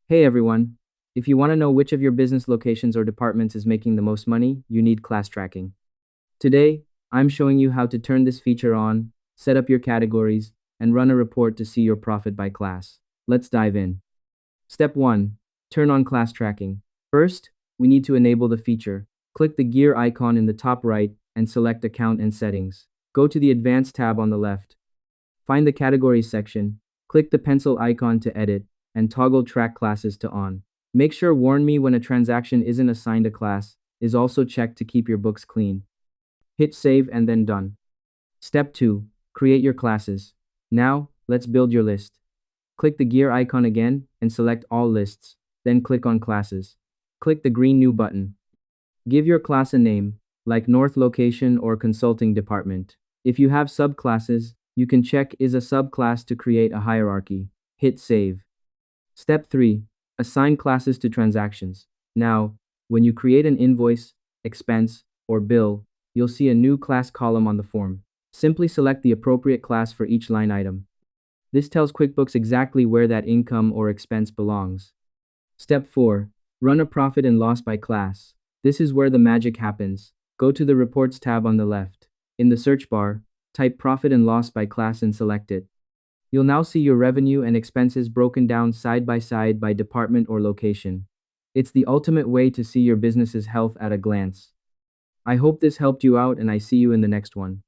Hey everyone. If you want to know which of your business locations or departments is making the most money, you need class tracking. Today, I'm showing you how to turn this feature on, set up your categories, and run a report to see your profit by class. Let's dive in. Step 1. Turn on class tracking. First, we need to enable the feature. Click the gear icon in the top right and select Account and Settings. Go to the Advanced tab on the left. Find the Categories section, click the pencil icon to edit, and toggle Track Classes to on. Make sure Warn Me when a transaction isn't assigned a class is also checked to keep your books clean. Hit Save and then Done. Step 2. Create your classes. Now, let's build your list. Click the gear icon again and select All Lists, then click on Classes. Click the green New button. Give your class a name, like North Location or Consulting Department. If you have subclasses, you can check Is a subclass to create a hierarchy. Hit Save. Step 3. Assign classes to transactions. Now, when you create an invoice, expense, or bill, you'll see a new class column on the form. Simply select the appropriate class for each line item. This tells QuickBooks exactly where that income or expense belongs. Step 4. Run a profit and loss by class. This is where the magic happens. Go to the Reports tab on the left. In the search bar, type Profit and Loss by class and select it. You'll now see your revenue and expenses broken down side by department or location. It's the ultimate way to see your business's health at a glance. I hope this helped you out and I see you in the next one.